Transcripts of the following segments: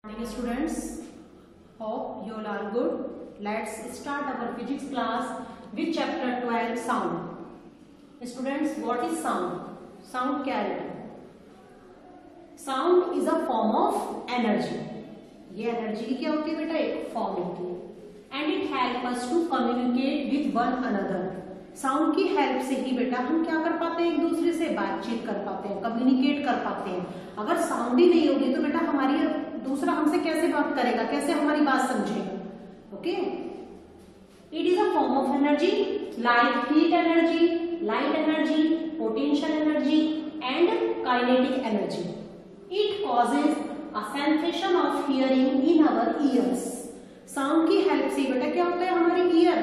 Morning students, hope you all are good. Let's start our physics class with chapter 12 sound. Students, what is sound? Sound क्या है? Sound is a form of energy. ये energy की क्या होती है बेटा? एक फॉर्म होती है. And it helps us to communicate with one another. Sound की हेल्प से ही बेटा हम क्या कर पाते हैं? एक दूसरे से बातचीत कर पाते हैं, कम्युनिकेट कर पाते हैं. अगर साउंड ही नहीं होगी तो बेटा हमारी दूसरा हमसे कैसे बात करेगा, कैसे हमारी बात समझेगा? Okay. It is a form of energy like heat energy, light energy, potential energy and kinetic energy. It causes a sensation of hearing in our ears. Sound की हेल्प से बेटा क्या होता है? हमारे ईयर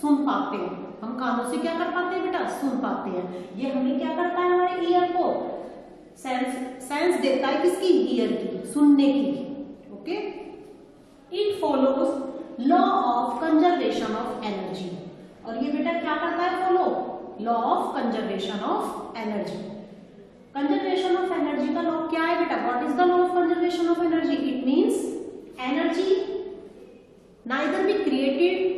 सुन पाते हैं, हम कानों से क्या कर पाते हैं बेटा? सुन पाते हैं. ये हमें क्या करता है? हमारे ईयर को सेंस देता है. किसकी? ईयर की, सुनने की. Okay. It follows law of conservation of energy. और ये बेटा क्या करता है? Follow law of conservation of energy. Conservation of energy का लॉ क्या है बेटा? What is the law of conservation of energy? It means energy neither be created,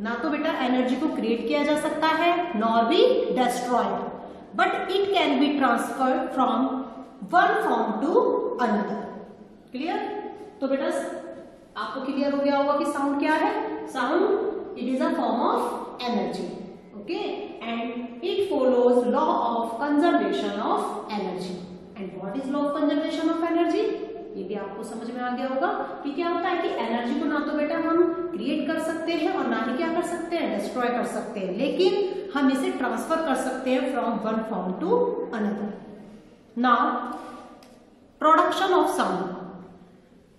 ना तो बेटा एनर्जी को क्रिएट किया जा सकता है, nor be destroyed, but it can be transferred from one form to another. Clear? तो बेटा आपको क्लियर हो गया होगा कि साउंड क्या है. Sound it is a form of energy. Okay. And it follows law of conservation of energy. And what is law of conservation of energy? ये भी आपको समझ में आ गया होगा कि क्या होता है कि एनर्जी को ना तो बेटा हम क्रिएट कर सकते हैं और ना ही क्या कर सकते हैं? डिस्ट्रॉय कर सकते हैं, लेकिन हम इसे ट्रांसफर कर सकते हैं from one form to another. Now production of sound.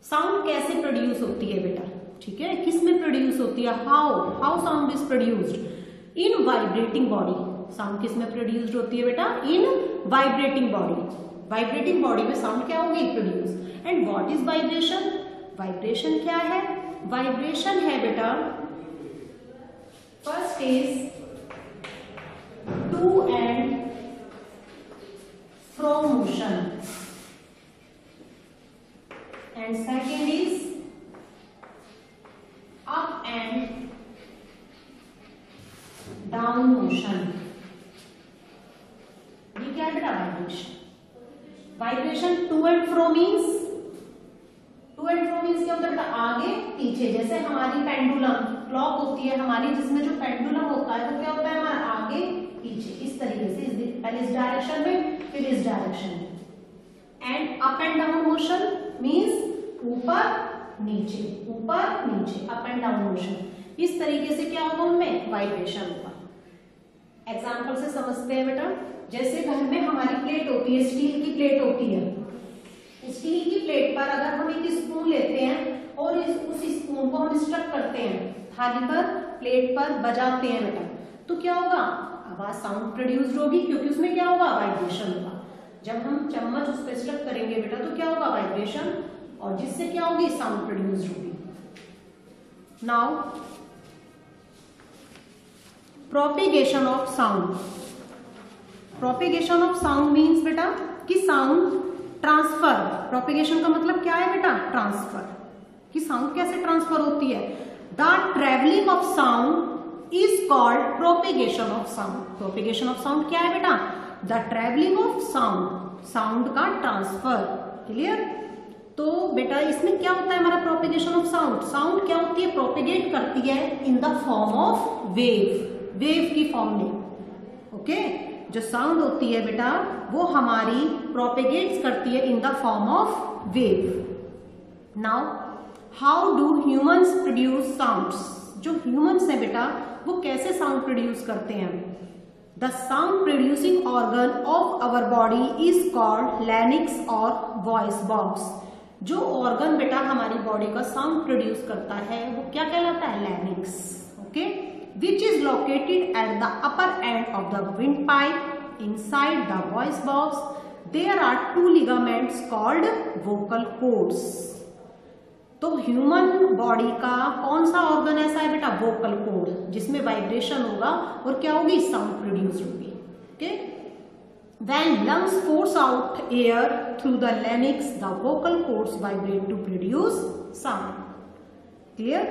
Sound कैसे प्रोड्यूस होती है बेटा? ठीक है, किस में प्रोड्यूस होती है? How sound is produced? In vibrating body. Sound किस में प्रोड्यूस्ड होती है बेटा? In vibrating body. Vibrating body में साउंड क्या होगी? Produce. And what is vibration? Vibration क्या है? वाइब्रेशन है बेटा, first is to and fro motion and second is up and down motion. ये क्या है बेटा? Vibration. Vibration to and fro means, to and fro means क्या होता है बेटा? आगे पीछे. जैसे हमारी पेंडुलम क्लॉक होती है हमारी, जिसमें जो पेंडुलम होता है वो क्या होता है? हमारा आगे पीछे इस तरीके से, पहले इस डायरेक्शन में फिर इस डायरेक्शन में. And up and down motion means ऊपर नीचे, ऊपर नीचे, अप एंड डाउन मोशन. इस तरीके से क्या होगा? उनमें वाइब्रेशन होगा. एग्जाम्पल से समझते हैं बेटा. जैसे घर में हमारी प्लेट होती है, स्टील की प्लेट होती है. स्टील की प्लेट पर अगर हम एक स्पून लेते हैं और उस स्पून को हम स्ट्रक करते हैं थाली पर, प्लेट पर बजाते हैं बेटा, तो क्या होगा? आवाज, साउंड प्रोड्यूस्ड होगी, क्योंकि उसमें क्या होगा? वाइब्रेशन होगा. जब हम चम्मच उस पर स्ट्रक करेंगे बेटा तो क्या होगा? वाइब्रेशन, और जिससे क्या होगी? साउंड प्रोड्यूस्ड होगी. Now propagation of sound. Propagation of sound means बेटा कि साउंड ट्रांसफर. प्रोपिगेशन का मतलब क्या है बेटा? ट्रांसफर. कि साउंड कैसे ट्रांसफर होती है? The travelling of sound is called propagation of sound. Propagation of sound क्या है बेटा? The travelling of sound, sound का ट्रांसफर. क्लियर? तो बेटा इसमें क्या होता है हमारा प्रोपिगेशन ऑफ साउंड? साउंड क्या होती है? प्रोपिगेट करती है in the form of wave, wave की फॉर्म में. ओके. जो साउंड होती है बेटा वो हमारी प्रोपेगेट्स करती है in the form of wave. Now how do humans produce sounds? जो ह्यूमंस है बेटा वो कैसे साउंड प्रोड्यूस करते हैं? The sound producing organ of our body is called larynx और वॉइस बॉक्स. जो ऑर्गन बेटा हमारी बॉडी का साउंड प्रोड्यूस करता है वो क्या कहलाता है? Larynx. Okay. which is located at the upper end of the windpipe. Inside the voice box there are two ligaments called vocal cords. तो ह्यूमन बॉडी का कौन सा ऑर्गन ऐसा है बेटा? वोकल कॉर्ड, जिसमें वाइब्रेशन होगा और क्या होगी? साउंड प्रोड्यूस होगी. Okay. When lungs force out air through the larynx, the vocal cords vibrate to produce sound. Clear?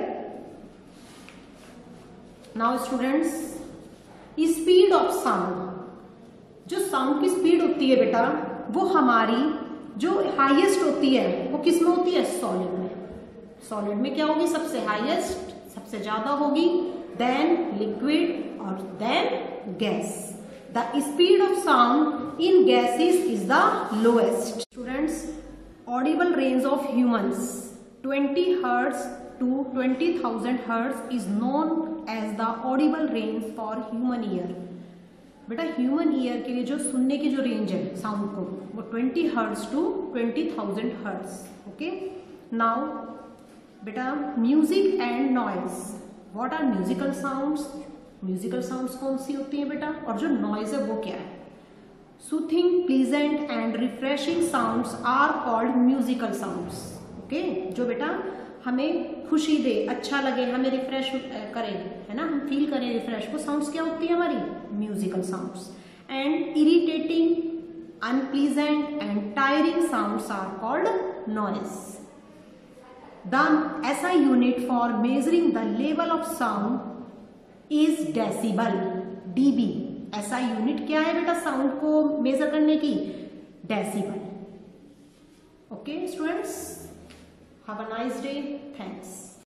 Now students, speed of sound, जो साउंड की स्पीड होती है बेटा वो हमारी जो हाईएस्ट होती है वो किस में होती है? सॉलिड में। सॉलिड में क्या होगी? सबसे हाईएस्ट, सबसे ज्यादा होगी, देन लिक्विड और then gas. The speed of sound in gases is the lowest. Students, audible range of humans 20 Hz to 20,000 Hz is known as the audible range for human ear. बेटा human ear के लिए जो सुनने की जो range है sound को वो 20 Hz to 20,000 Hz. Okay, now बेटा music and noise. What are musical sounds? Musical sounds कौन सी होती हैं बेटा, और जो नॉइज है वो क्या है? Soothing, pleasant and refreshing sounds are called musical sounds. Okay, जो बेटा हमें खुशी दे, अच्छा लगे, हमें रिफ्रेश करे, है ना, हम फील करें रिफ्रेश, वो साउंड्स क्या होती है हमारी? Musical sounds. And irritating, unpleasant and tiring sounds are called noise. The SI unit for measuring the level of sound is decibel, dB. SI unit क्या है बेटा साउंड को मेजर करने की? Decibel. Okay students, have a nice day. Thanks.